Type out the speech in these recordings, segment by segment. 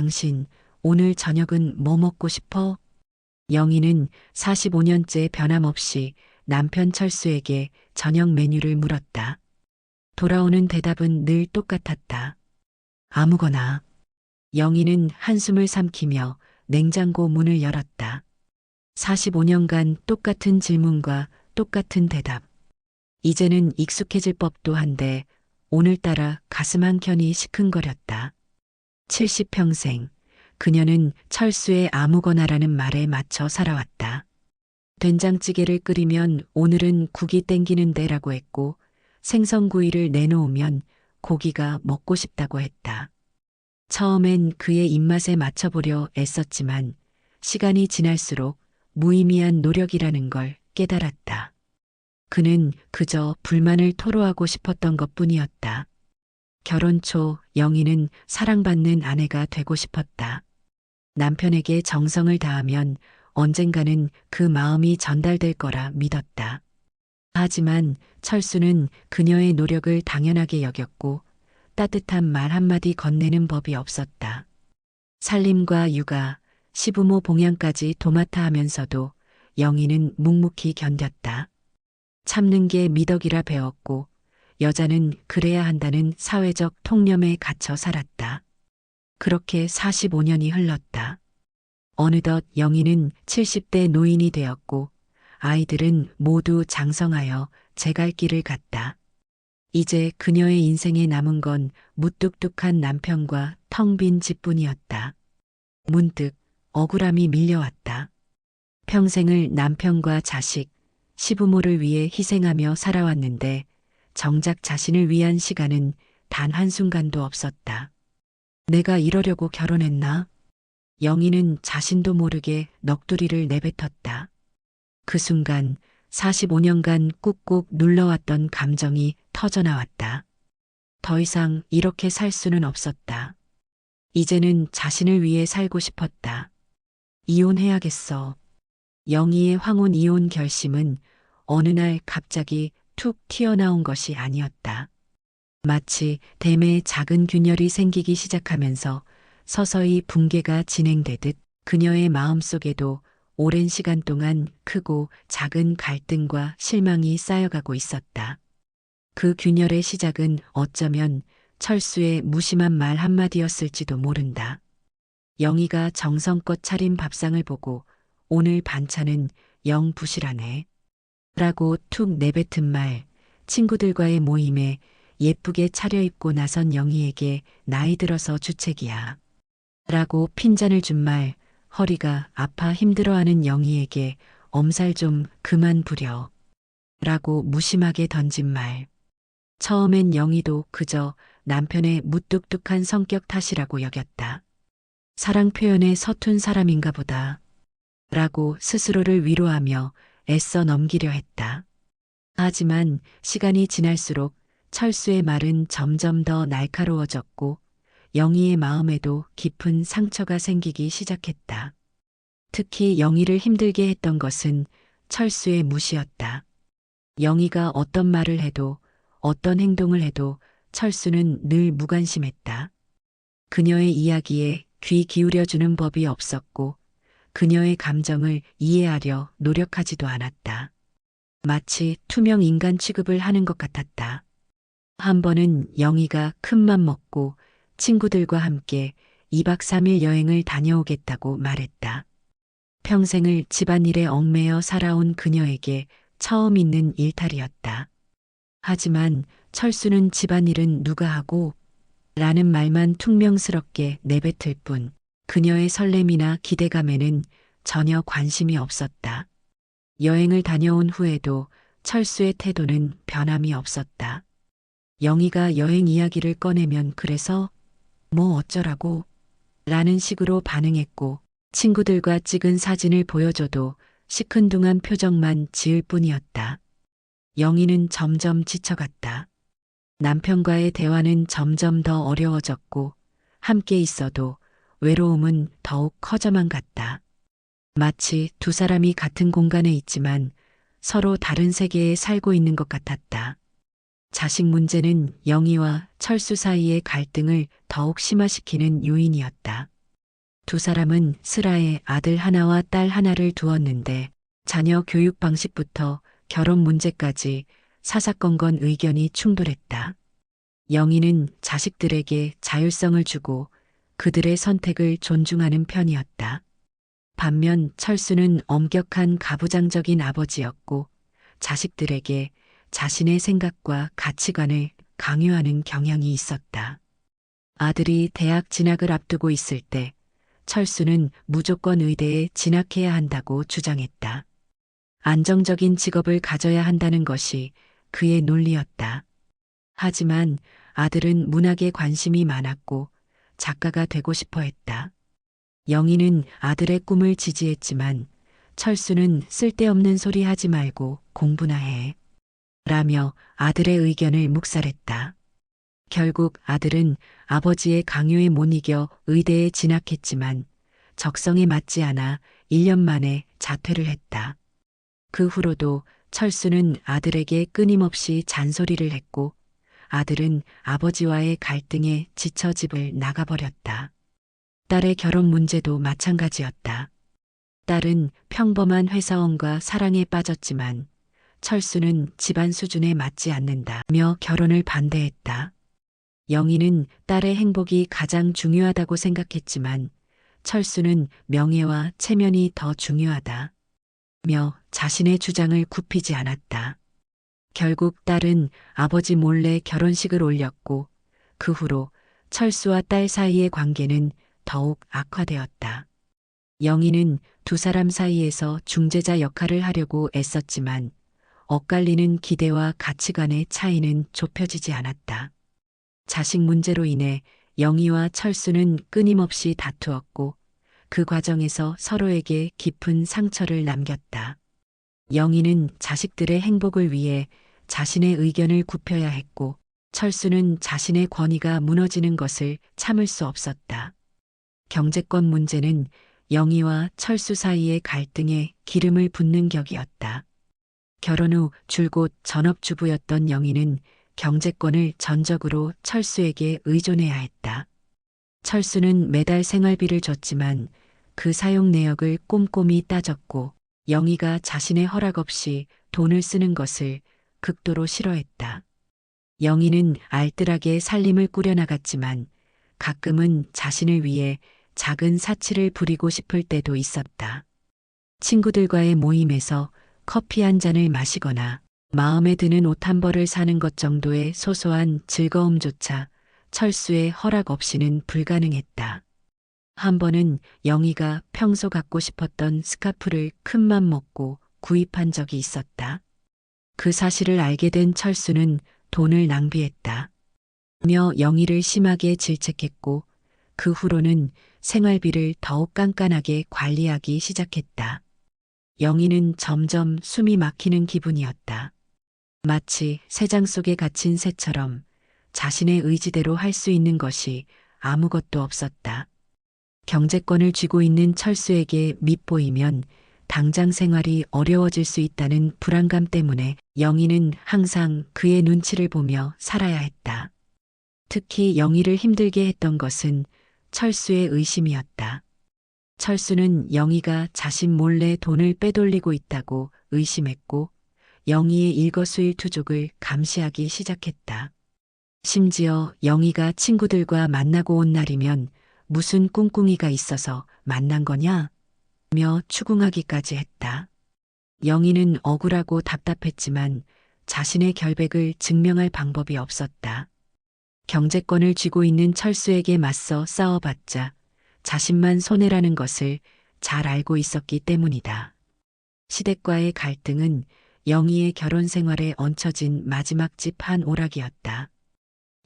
당신, 오늘 저녁은 뭐 먹고 싶어? 영희는 45년째 변함없이 남편 철수에게 저녁 메뉴를 물었다. 돌아오는 대답은 늘 똑같았다. 아무거나. 영희는 한숨을 삼키며 냉장고 문을 열었다. 45년간 똑같은 질문과 똑같은 대답. 이제는 익숙해질 법도 한데 오늘따라 가슴 한켠이 시큰거렸다. 70평생 그녀는 철수의 아무거나라는 말에 맞춰 살아왔다. 된장찌개를 끓이면 오늘은 국이 땡기는데라고 했고 생선구이를 내놓으면 고기가 먹고 싶다고 했다. 처음엔 그의 입맛에 맞춰보려 애썼지만 시간이 지날수록 무의미한 노력이라는 걸 깨달았다. 그는 그저 불만을 토로하고 싶었던 것뿐이었다. 결혼 초 영희는 사랑받는 아내가 되고 싶었다. 남편에게 정성을 다하면 언젠가는 그 마음이 전달될 거라 믿었다. 하지만 철수는 그녀의 노력을 당연하게 여겼고 따뜻한 말 한마디 건네는 법이 없었다. 살림과 육아, 시부모 봉양까지 도맡아 하면서도 영희는 묵묵히 견뎠다. 참는 게 미덕이라 배웠고 여자는 그래야 한다는 사회적 통념에 갇혀 살았다. 그렇게 45년이 흘렀다. 어느덧 영희는 70대 노인이 되었고 아이들은 모두 장성하여 제갈 길을 갔다. 이제 그녀의 인생에 남은 건 무뚝뚝한 남편과 텅 빈 집뿐이었다. 문득 억울함이 밀려왔다. 평생을 남편과 자식, 시부모를 위해 희생하며 살아왔는데 정작 자신을 위한 시간은 단 한순간도 없었다. 내가 이러려고 결혼했나? 영희는 자신도 모르게 넋두리를 내뱉었다. 그 순간 45년간 꾹꾹 눌러왔던 감정이 터져나왔다. 더 이상 이렇게 살 수는 없었다. 이제는 자신을 위해 살고 싶었다. 이혼해야겠어. 영희의 황혼 이혼 결심은 어느 날 갑자기 툭 튀어나온 것이 아니었다. 마치 댐에 작은 균열이 생기기 시작하면서 서서히 붕괴가 진행되듯 그녀의 마음속에도 오랜 시간 동안 크고 작은 갈등과 실망이 쌓여가고 있었다. 그 균열의 시작은 어쩌면 철수의 무심한 말 한마디였을지도 모른다. 영희가 정성껏 차린 밥상을 보고 오늘 반찬은 영 부실하네. 라고 툭 내뱉은 말, 친구들과의 모임에 예쁘게 차려입고 나선 영희에게 나이 들어서 주책이야. 라고 핀잔을 준 말, 허리가 아파 힘들어하는 영희에게 엄살 좀 그만 부려. 라고 무심하게 던진 말. 처음엔 영희도 그저 남편의 무뚝뚝한 성격 탓이라고 여겼다. 사랑 표현에 서툰 사람인가 보다. 라고 스스로를 위로하며 애써 넘기려 했다. 하지만 시간이 지날수록 철수의 말은 점점 더 날카로워졌고 영희의 마음에도 깊은 상처가 생기기 시작했다. 특히 영희를 힘들게 했던 것은 철수의 무시였다. 영희가 어떤 말을 해도 어떤 행동을 해도 철수는 늘 무관심했다. 그녀의 이야기에 귀 기울여주는 법이 없었고 그녀의 감정을 이해하려 노력하지도 않았다. 마치 투명 인간 취급을 하는 것 같았다. 한 번은 영희가 큰맘 먹고 친구들과 함께 2박 3일 여행을 다녀오겠다고 말했다. 평생을 집안일에 얽매여 살아온 그녀에게 처음 있는 일탈이었다. 하지만 철수는 집안일은 누가 하고? 라는 말만 퉁명스럽게 내뱉을 뿐 그녀의 설렘이나 기대감에는 전혀 관심이 없었다. 여행을 다녀온 후에도 철수의 태도는 변함이 없었다. 영희가 여행 이야기를 꺼내면 그래서 뭐 어쩌라고? 라는 식으로 반응했고 친구들과 찍은 사진을 보여줘도 시큰둥한 표정만 지을 뿐이었다. 영희는 점점 지쳐갔다. 남편과의 대화는 점점 더 어려워졌고 함께 있어도 외로움은 더욱 커져만 갔다. 마치 두 사람이 같은 공간에 있지만 서로 다른 세계에 살고 있는 것 같았다. 자식 문제는 영희와 철수 사이의 갈등을 더욱 심화시키는 요인이었다. 두 사람은 슬하에 아들 하나와 딸 하나를 두었는데 자녀 교육 방식부터 결혼 문제까지 사사건건 의견이 충돌했다. 영희는 자식들에게 자율성을 주고 그들의 선택을 존중하는 편이었다. 반면 철수는 엄격한 가부장적인 아버지였고 자식들에게 자신의 생각과 가치관을 강요하는 경향이 있었다. 아들이 대학 진학을 앞두고 있을 때 철수는 무조건 의대에 진학해야 한다고 주장했다. 안정적인 직업을 가져야 한다는 것이 그의 논리였다. 하지만 아들은 문학에 관심이 많았고 작가가 되고 싶어 했다. 영희는 아들의 꿈을 지지했지만 철수는 쓸데없는 소리 하지 말고 공부나 해. 라며 아들의 의견을 묵살했다. 결국 아들은 아버지의 강요에 못 이겨 의대에 진학했지만 적성에 맞지 않아 1년 만에 자퇴를 했다. 그 후로도 철수는 아들에게 끊임없이 잔소리를 했고 아들은 아버지와의 갈등에 지쳐 집을 나가버렸다. 딸의 결혼 문제도 마찬가지였다. 딸은 평범한 회사원과 사랑에 빠졌지만 철수는 집안 수준에 맞지 않는다며 결혼을 반대했다. 영희는 딸의 행복이 가장 중요하다고 생각했지만 철수는 명예와 체면이 더 중요하다며 자신의 주장을 굽히지 않았다. 결국 딸은 아버지 몰래 결혼식을 올렸고 그 후로 철수와 딸 사이의 관계는 더욱 악화되었다. 영희는 두 사람 사이에서 중재자 역할을 하려고 애썼지만 엇갈리는 기대와 가치관의 차이는 좁혀지지 않았다. 자식 문제로 인해 영희와 철수는 끊임없이 다투었고 그 과정에서 서로에게 깊은 상처를 남겼다. 영희는 자식들의 행복을 위해 자신의 의견을 굽혀야 했고 철수는 자신의 권위가 무너지는 것을 참을 수 없었다. 경제권 문제는 영희와 철수 사이의 갈등에 기름을 붓는 격이었다. 결혼 후 줄곧 전업주부였던 영희는 경제권을 전적으로 철수에게 의존해야 했다. 철수는 매달 생활비를 줬지만 그 사용 내역을 꼼꼼히 따졌고 영희가 자신의 허락 없이 돈을 쓰는 것을 극도로 싫어했다. 영희는 알뜰하게 살림을 꾸려나갔지만 가끔은 자신을 위해 작은 사치를 부리고 싶을 때도 있었다. 친구들과의 모임에서 커피 한 잔을 마시거나 마음에 드는 옷 한 벌을 사는 것 정도의 소소한 즐거움조차 철수의 허락 없이는 불가능했다. 한 번은 영희가 평소 갖고 싶었던 스카프를 큰맘 먹고 구입한 적이 있었다. 그 사실을 알게 된 철수는 돈을 낭비했다. 며 영희를 심하게 질책했고 그 후로는 생활비를 더욱 깐깐하게 관리하기 시작했다. 영희는 점점 숨이 막히는 기분이었다. 마치 새장 속에 갇힌 새처럼 자신의 의지대로 할 수 있는 것이 아무것도 없었다. 경제권을 쥐고 있는 철수에게 밉보이면 당장 생활이 어려워질 수 있다는 불안감 때문에 영희는 항상 그의 눈치를 보며 살아야 했다. 특히 영희를 힘들게 했던 것은 철수의 의심이었다. 철수는 영희가 자신 몰래 돈을 빼돌리고 있다고 의심했고 영희의 일거수일투족을 감시하기 시작했다. 심지어 영희가 친구들과 만나고 온 날이면 무슨 꿍꿍이가 있어서 만난 거냐? 며 추궁하기까지 했다. 영희는 억울하고 답답했지만 자신의 결백을 증명할 방법이 없었다. 경제권을 쥐고 있는 철수에게 맞서 싸워봤자 자신만 손해라는 것을 잘 알고 있었기 때문이다. 시댁과의 갈등은 영희의 결혼 생활에 얹혀진 마지막 집 한 오락이었다.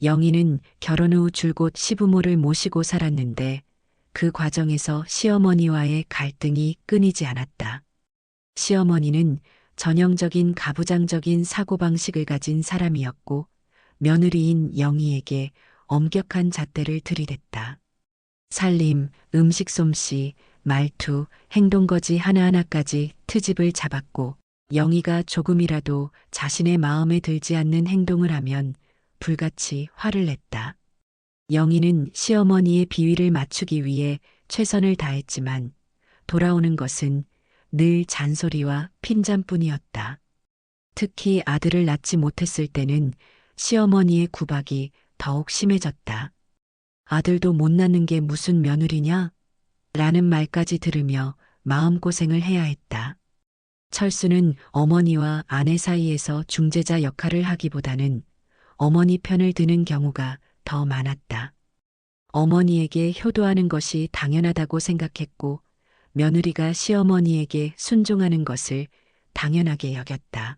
영희는 결혼 후 줄곧 시부모를 모시고 살았는데 그 과정에서 시어머니와의 갈등이 끊이지 않았다. 시어머니는 전형적인 가부장적인 사고방식을 가진 사람이었고 며느리인 영희에게 엄격한 잣대를 들이댔다. 살림, 음식 솜씨, 말투, 행동거지 하나하나까지 트집을 잡았고 영희가 조금이라도 자신의 마음에 들지 않는 행동을 하면 불같이 화를 냈다. 영희는 시어머니의 비위를 맞추기 위해 최선을 다했지만 돌아오는 것은 늘 잔소리와 핀잔뿐이었다. 특히 아들을 낳지 못했을 때는 시어머니의 구박이 더욱 심해졌다. 아들도 못 낳는 게 무슨 며느리냐? 라는 말까지 들으며 마음고생을 해야 했다. 철수는 어머니와 아내 사이에서 중재자 역할을 하기보다는 어머니 편을 드는 경우가 더 많았다. 어머니에게 효도하는 것이 당연하다고 생각했고 며느리가 시어머니에게 순종하는 것을 당연하게 여겼다.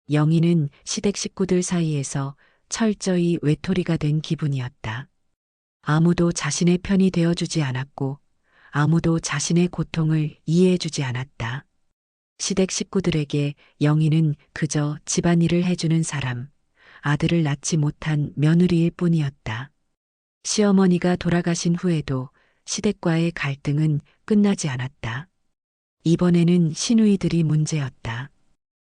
영희는 시댁 식구들 사이에서 철저히 외톨이가 된 기분이었다. 아무도 자신의 편이 되어주지 않았고 아무도 자신의 고통을 이해해주지 않았다. 시댁 식구들에게 영희는 그저 집안일을 해주는 사람, 아들을 낳지 못한 며느리일 뿐이었다. 시어머니가 돌아가신 후에도 시댁과의 갈등은 끝나지 않았다. 이번에는 시누이들이 문제였다.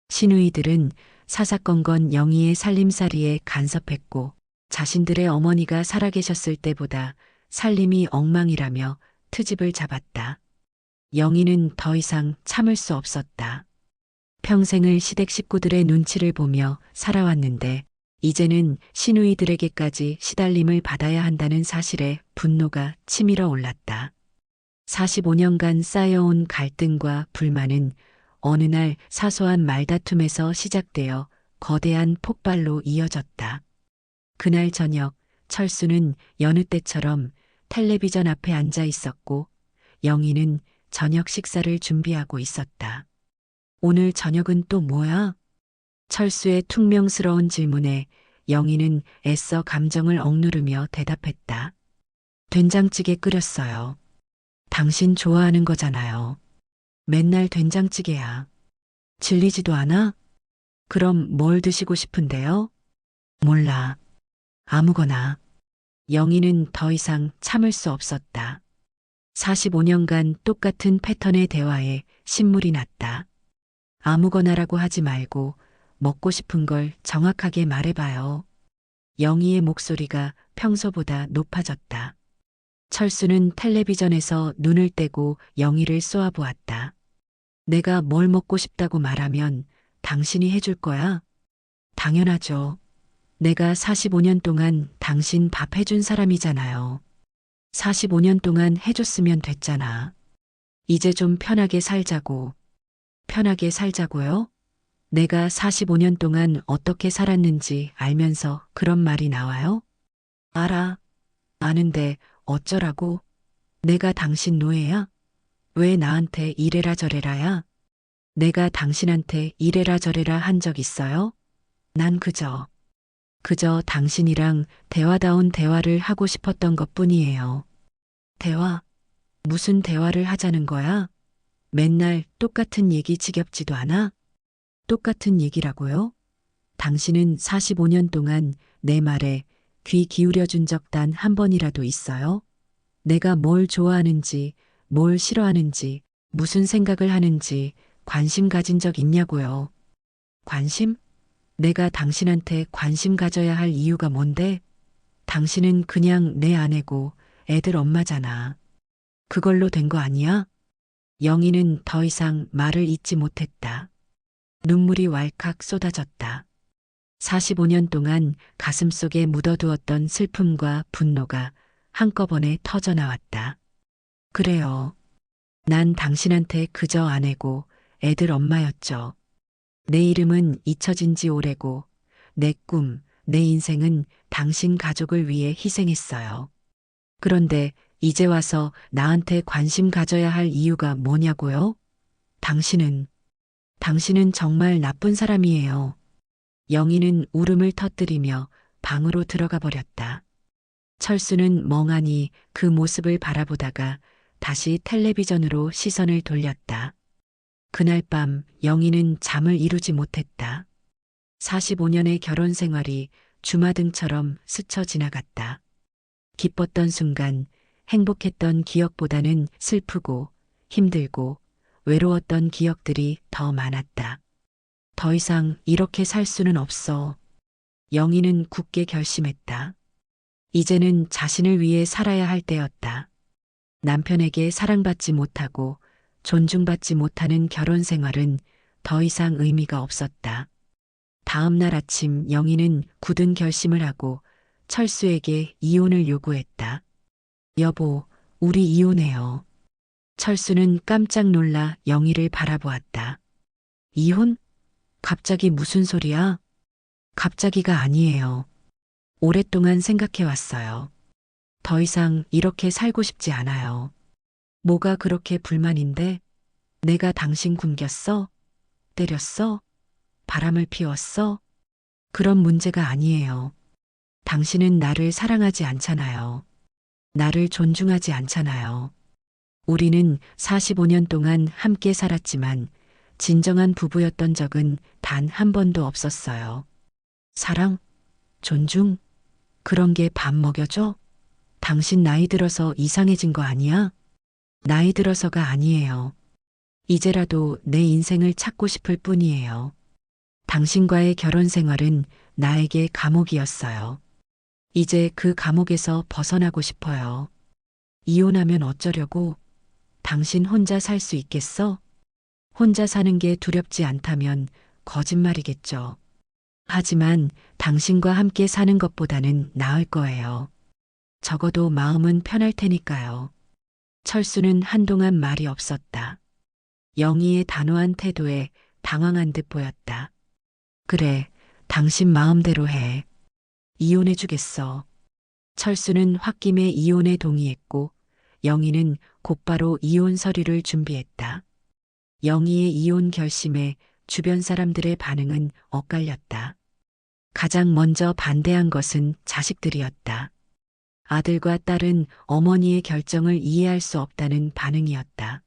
시누이들은 사사건건 영희의 살림살이에 간섭했고 자신들의 어머니가 살아계셨을 때보다 살림이 엉망이라며 트집을 잡았다. 영희는 더 이상 참을 수 없었다. 평생을 시댁 식구들의 눈치를 보며 살아왔는데 이제는 시누이들에게까지 시달림을 받아야 한다는 사실에 분노가 치밀어 올랐다. 45년간 쌓여온 갈등과 불만은 어느 날 사소한 말다툼에서 시작되어 거대한 폭발로 이어졌다. 그날 저녁 철수는 여느 때처럼 텔레비전 앞에 앉아 있었고 영희는 저녁 식사를 준비하고 있었다. 오늘 저녁은 또 뭐야? 철수의 퉁명스러운 질문에 영희는 애써 감정을 억누르며 대답했다. 된장찌개 끓였어요. 당신 좋아하는 거잖아요. 맨날 된장찌개야. 질리지도 않아? 그럼 뭘 드시고 싶은데요? 몰라. 아무거나. 영희는 더 이상 참을 수 없었다. 45년간 똑같은 패턴의 대화에 신물이 났다. 아무거나라고 하지 말고 먹고 싶은 걸 정확하게 말해봐요. 영희의 목소리가 평소보다 높아졌다. 철수는 텔레비전에서 눈을 떼고 영희를 쏘아보았다. 내가 뭘 먹고 싶다고 말하면 당신이 해줄 거야? 당연하죠. 내가 45년 동안 당신 밥 해준 사람이잖아요. 45년 동안 해줬으면 됐잖아. 이제 좀 편하게 살자고. 편하게 살자고요? 내가 45년 동안 어떻게 살았는지 알면서 그런 말이 나와요? 알아. 아는데 어쩌라고? 내가 당신 노예야? 왜 나한테 이래라 저래라야? 내가 당신한테 이래라 저래라 한 적 있어요? 난 그저 당신이랑 대화다운 대화를 하고 싶었던 것뿐이에요. 대화? 무슨 대화를 하자는 거야? 맨날 똑같은 얘기 지겹지도 않아? 똑같은 얘기라고요? 당신은 45년 동안 내 말에 귀 기울여준 적 단 한 번이라도 있어요? 내가 뭘 좋아하는지, 뭘 싫어하는지, 무슨 생각을 하는지 관심 가진 적 있냐고요? 관심? 내가 당신한테 관심 가져야 할 이유가 뭔데? 당신은 그냥 내 아내고 애들 엄마잖아. 그걸로 된 거 아니야? 영희는 더 이상 말을 잇지 못했다. 눈물이 왈칵 쏟아졌다. 45년 동안 가슴속에 묻어두었던 슬픔과 분노가 한꺼번에 터져나왔다. 그래요. 난 당신한테 그저 아내고 애들 엄마였죠. 내 이름은 잊혀진 지 오래고 내 꿈, 내 인생은 당신 가족을 위해 희생했어요. 그런데 이제 와서 나한테 관심 가져야 할 이유가 뭐냐고요? 당신은 정말 나쁜 사람이에요. 영희는 울음을 터뜨리며 방으로 들어가 버렸다. 철수는 멍하니 그 모습을 바라보다가 다시 텔레비전으로 시선을 돌렸다. 그날 밤 영희는 잠을 이루지 못했다. 45년의 결혼 생활이 주마등처럼 스쳐 지나갔다. 기뻤던 순간, 행복했던 기억보다는 슬프고 힘들고 외로웠던 기억들이 더 많았다. 더 이상 이렇게 살 수는 없어. 영희는 굳게 결심했다. 이제는 자신을 위해 살아야 할 때였다. 남편에게 사랑받지 못하고 존중받지 못하는 결혼 생활은 더 이상 의미가 없었다. 다음 날 아침 영희는 굳은 결심을 하고 철수에게 이혼을 요구했다. 여보, 우리 이혼해요. 철수는 깜짝 놀라 영희를 바라보았다. 이혼? 갑자기 무슨 소리야? 갑자기가 아니에요. 오랫동안 생각해왔어요. 더 이상 이렇게 살고 싶지 않아요. 뭐가 그렇게 불만인데? 내가 당신 굶겼어? 때렸어? 바람을 피웠어? 그런 문제가 아니에요. 당신은 나를 사랑하지 않잖아요. 나를 존중하지 않잖아요. 우리는 45년 동안 함께 살았지만 진정한 부부였던 적은 단 한 번도 없었어요. 사랑? 존중? 그런 게 밥 먹여줘? 당신 나이 들어서 이상해진 거 아니야? 나이 들어서가 아니에요. 이제라도 내 인생을 찾고 싶을 뿐이에요. 당신과의 결혼 생활은 나에게 감옥이었어요. 이제 그 감옥에서 벗어나고 싶어요. 이혼하면 어쩌려고? 당신 혼자 살 수 있겠어? 혼자 사는 게 두렵지 않다면 거짓말이겠죠. 하지만 당신과 함께 사는 것보다는 나을 거예요. 적어도 마음은 편할 테니까요. 철수는 한동안 말이 없었다. 영희의 단호한 태도에 당황한 듯 보였다. 그래, 당신 마음대로 해. 이혼해 주겠어. 철수는 홧김에 이혼에 동의했고 영희는 곧바로 이혼 서류를 준비했다. 영희의 이혼 결심에 주변 사람들의 반응은 엇갈렸다. 가장 먼저 반대한 것은 자식들이었다. 아들과 딸은 어머니의 결정을 이해할 수 없다는 반응이었다.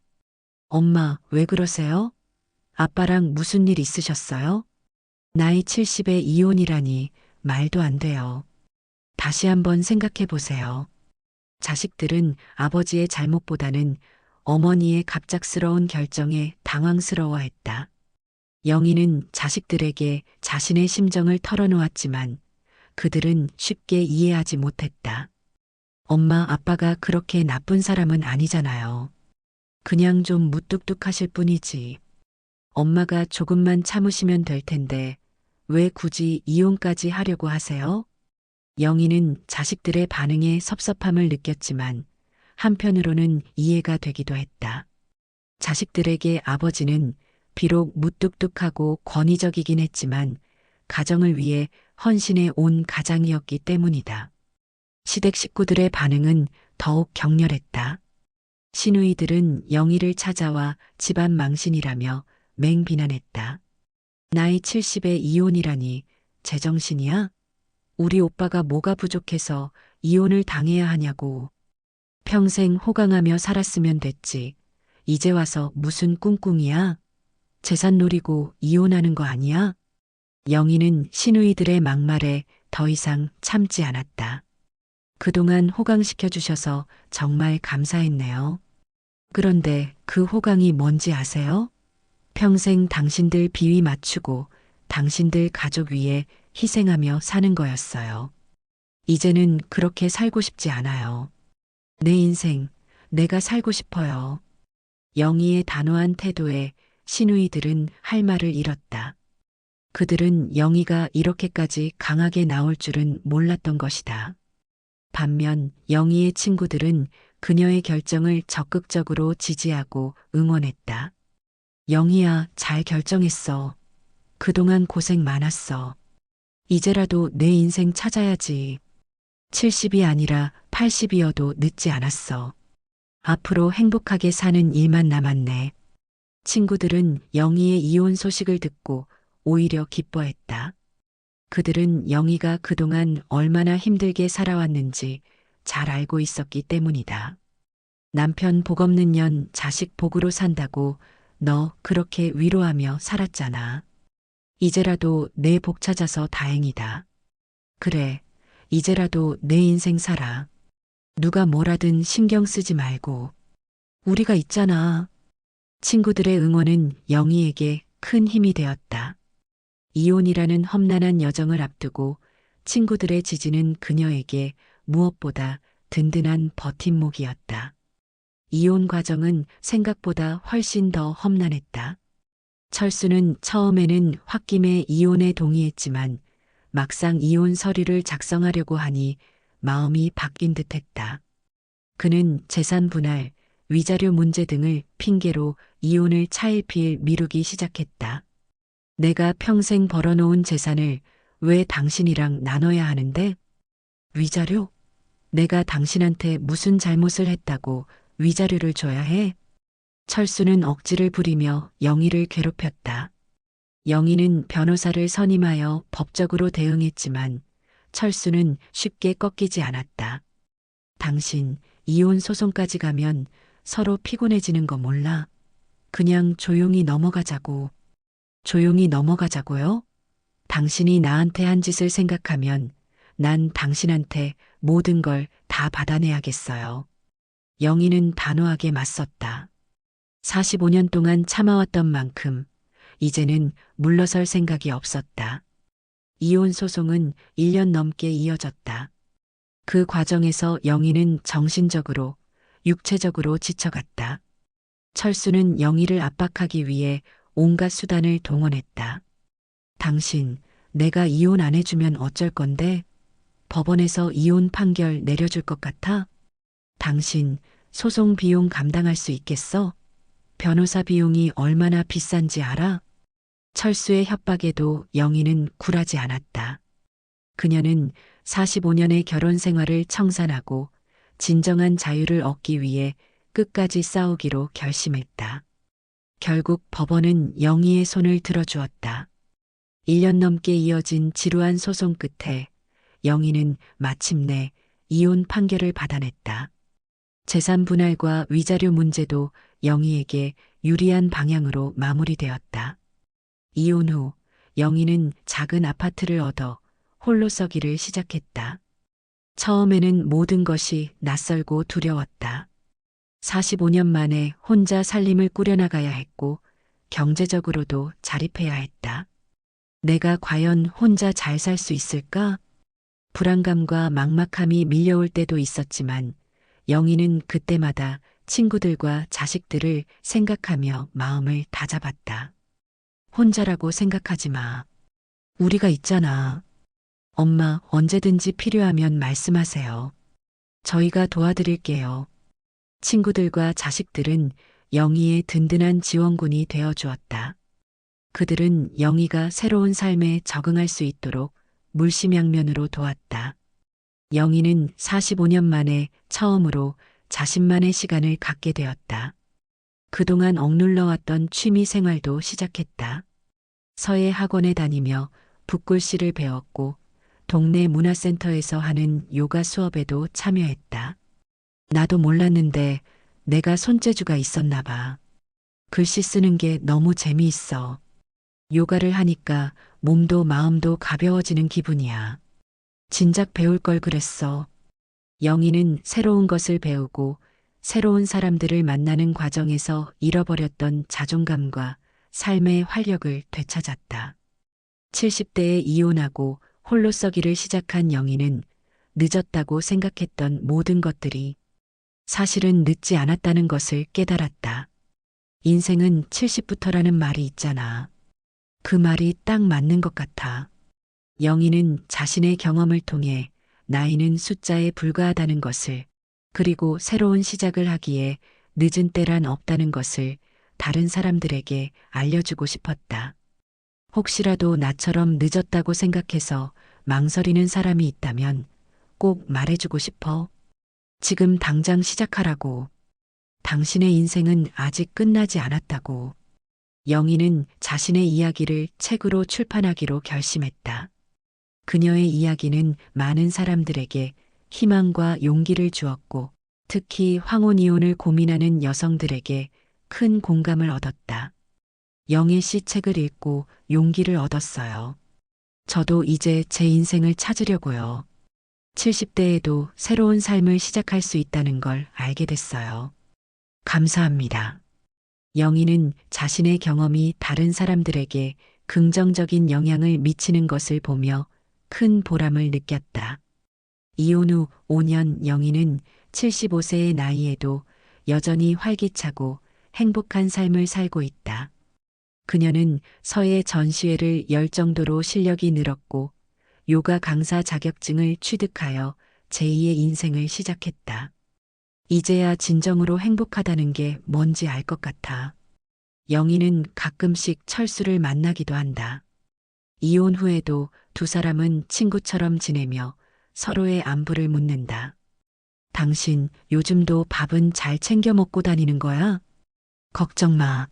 엄마, 왜 그러세요? 아빠랑 무슨 일 있으셨어요? 나이 70에 이혼이라니 말도 안 돼요. 다시 한번 생각해 보세요. 자식들은 아버지의 잘못보다는 어머니의 갑작스러운 결정에 당황스러워했다. 영희는 자식들에게 자신의 심정을 털어놓았지만 그들은 쉽게 이해하지 못했다. 엄마, 아빠가 그렇게 나쁜 사람은 아니잖아요. 그냥 좀 무뚝뚝하실 뿐이지. 엄마가 조금만 참으시면 될 텐데 왜 굳이 이혼까지 하려고 하세요? 영희는 자식들의 반응에 섭섭함을 느꼈지만 한편으로는 이해가 되기도 했다. 자식들에게 아버지는 비록 무뚝뚝하고 권위적이긴 했지만 가정을 위해 헌신해 온 가장이었기 때문이다. 시댁 식구들의 반응은 더욱 격렬했다. 시누이들은 영희를 찾아와 집안 망신이라며 맹비난했다. 나이 70에 이혼이라니 제정신이야? 우리 오빠가 뭐가 부족해서 이혼을 당해야 하냐고. 평생 호강하며 살았으면 됐지. 이제 와서 무슨 꿍꿍이야? 재산 노리고 이혼하는 거 아니야? 영희는 시누이들의 막말에 더 이상 참지 않았다. 그동안 호강시켜 주셔서 정말 감사했네요. 그런데 그 호강이 뭔지 아세요? 평생 당신들 비위 맞추고 당신들 가족 위에 희생하며 사는 거였어요. 이제는 그렇게 살고 싶지 않아요. 내 인생, 내가 살고 싶어요. 영희의 단호한 태도에 시누이들은 할 말을 잃었다. 그들은 영희가 이렇게까지 강하게 나올 줄은 몰랐던 것이다. 반면 영희의 친구들은 그녀의 결정을 적극적으로 지지하고 응원했다. 영희야, 잘 결정했어. 그동안 고생 많았어. 이제라도 내 인생 찾아야지. 70이 아니라 80이어도 늦지 않았어. 앞으로 행복하게 사는 일만 남았네. 친구들은 영희의 이혼 소식을 듣고 오히려 기뻐했다. 그들은 영희가 그동안 얼마나 힘들게 살아왔는지 잘 알고 있었기 때문이다. 남편 복 없는 년 자식 복으로 산다고 너 그렇게 위로하며 살았잖아. 이제라도 내 복 찾아서 다행이다. 그래, 이제라도 내 인생 살아. 누가 뭐라든 신경 쓰지 말고. 우리가 있잖아. 친구들의 응원은 영희에게 큰 힘이 되었다. 이혼이라는 험난한 여정을 앞두고 친구들의 지지는 그녀에게 무엇보다 든든한 버팀목이었다. 이혼 과정은 생각보다 훨씬 더 험난했다. 철수는 처음에는 홧김에 이혼에 동의했지만 막상 이혼 서류를 작성하려고 하니 마음이 바뀐 듯했다. 그는 재산 분할, 위자료 문제 등을 핑계로 이혼을 차일피일 미루기 시작했다. 내가 평생 벌어놓은 재산을 왜 당신이랑 나눠야 하는데? 위자료? 내가 당신한테 무슨 잘못을 했다고 위자료를 줘야 해? 철수는 억지를 부리며 영희를 괴롭혔다. 영희는 변호사를 선임하여 법적으로 대응했지만 철수는 쉽게 꺾이지 않았다. 당신 이혼 소송까지 가면 서로 피곤해지는 거 몰라? 그냥 조용히 넘어가자고. 조용히 넘어가자고요? 당신이 나한테 한 짓을 생각하면 난 당신한테 모든 걸 다 받아내야겠어요. 영희는 단호하게 맞섰다. 45년 동안 참아왔던 만큼 이제는 물러설 생각이 없었다. 이혼 소송은 1년 넘게 이어졌다. 그 과정에서 영희는 정신적으로, 육체적으로 지쳐갔다. 철수는 영희를 압박하기 위해 온갖 수단을 동원했다. 당신, 내가 이혼 안 해주면 어쩔 건데? 법원에서 이혼 판결 내려줄 것 같아? 당신, 소송 비용 감당할 수 있겠어? 변호사 비용이 얼마나 비싼지 알아? 철수의 협박에도 영희는 굴하지 않았다. 그녀는 45년의 결혼 생활을 청산하고 진정한 자유를 얻기 위해 끝까지 싸우기로 결심했다. 결국 법원은 영희의 손을 들어주었다. 1년 넘게 이어진 지루한 소송 끝에 영희는 마침내 이혼 판결을 받아냈다. 재산 분할과 위자료 문제도 영희에게 유리한 방향으로 마무리되었다. 이혼 후 영희는 작은 아파트를 얻어 홀로 서기를 시작했다. 처음에는 모든 것이 낯설고 두려웠다. 45년 만에 혼자 살림을 꾸려나가야 했고 경제적으로도 자립해야 했다. 내가 과연 혼자 잘 살 수 있을까? 불안감과 막막함이 밀려올 때도 있었지만 영희는 그때마다 친구들과 자식들을 생각하며 마음을 다잡았다. 혼자라고 생각하지 마. 우리가 있잖아. 엄마 언제든지 필요하면 말씀하세요. 저희가 도와드릴게요. 친구들과 자식들은 영희의 든든한 지원군이 되어 주었다. 그들은 영희가 새로운 삶에 적응할 수 있도록 물심양면으로 도왔다. 영희는 45년 만에 처음으로 자신만의 시간을 갖게 되었다. 그동안 억눌러왔던 취미 생활도 시작했다. 서예 학원에 다니며 붓글씨를 배웠고 동네 문화센터에서 하는 요가 수업에도 참여했다. 나도 몰랐는데 내가 손재주가 있었나 봐. 글씨 쓰는 게 너무 재미있어. 요가를 하니까 몸도 마음도 가벼워지는 기분이야. 진작 배울 걸 그랬어. 영희는 새로운 것을 배우고 새로운 사람들을 만나는 과정에서 잃어버렸던 자존감과 삶의 활력을 되찾았다. 70대에 이혼하고 홀로 서기를 시작한 영희는 늦었다고 생각했던 모든 것들이 사실은 늦지 않았다는 것을 깨달았다. 인생은 70부터라는 말이 있잖아. 그 말이 딱 맞는 것 같아. 영희는 자신의 경험을 통해 나이는 숫자에 불과하다는 것을, 그리고 새로운 시작을 하기에 늦은 때란 없다는 것을 다른 사람들에게 알려주고 싶었다. 혹시라도 나처럼 늦었다고 생각해서 망설이는 사람이 있다면 꼭 말해주고 싶어. 지금 당장 시작하라고. 당신의 인생은 아직 끝나지 않았다고. 영희는 자신의 이야기를 책으로 출판하기로 결심했다. 그녀의 이야기는 많은 사람들에게 희망과 용기를 주었고 특히 황혼이혼을 고민하는 여성들에게 큰 공감을 얻었다. 영희 씨 책을 읽고 용기를 얻었어요. 저도 이제 제 인생을 찾으려고요. 70대에도 새로운 삶을 시작할 수 있다는 걸 알게 됐어요. 감사합니다. 영희는 자신의 경험이 다른 사람들에게 긍정적인 영향을 미치는 것을 보며 큰 보람을 느꼈다. 이혼 후 5년 영희는 75세의 나이에도 여전히 활기차고 행복한 삶을 살고 있다. 그녀는 서예 전시회를 열 정도로 실력이 늘었고 요가 강사 자격증을 취득하여 제2의 인생을 시작했다. 이제야 진정으로 행복하다는 게 뭔지 알 것 같아. 영희는 가끔씩 철수를 만나기도 한다. 이혼 후에도 두 사람은 친구처럼 지내며 서로의 안부를 묻는다. 당신 요즘도 밥은 잘 챙겨 먹고 다니는 거야? 걱정 마.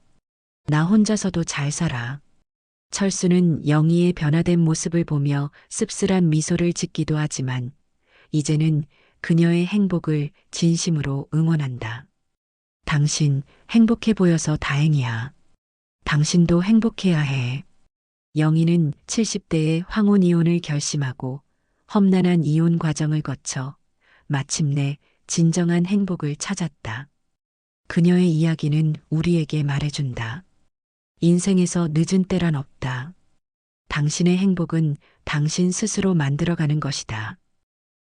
나 혼자서도 잘 살아. 철수는 영희의 변화된 모습을 보며 씁쓸한 미소를 짓기도 하지만 이제는 그녀의 행복을 진심으로 응원한다. 당신 행복해 보여서 다행이야. 당신도 행복해야 해. 영희는 70대에 황혼 이혼을 결심하고 험난한 이혼 과정을 거쳐 마침내 진정한 행복을 찾았다. 그녀의 이야기는 우리에게 말해준다. 인생에서 늦은 때란 없다. 당신의 행복은 당신 스스로 만들어가는 것이다.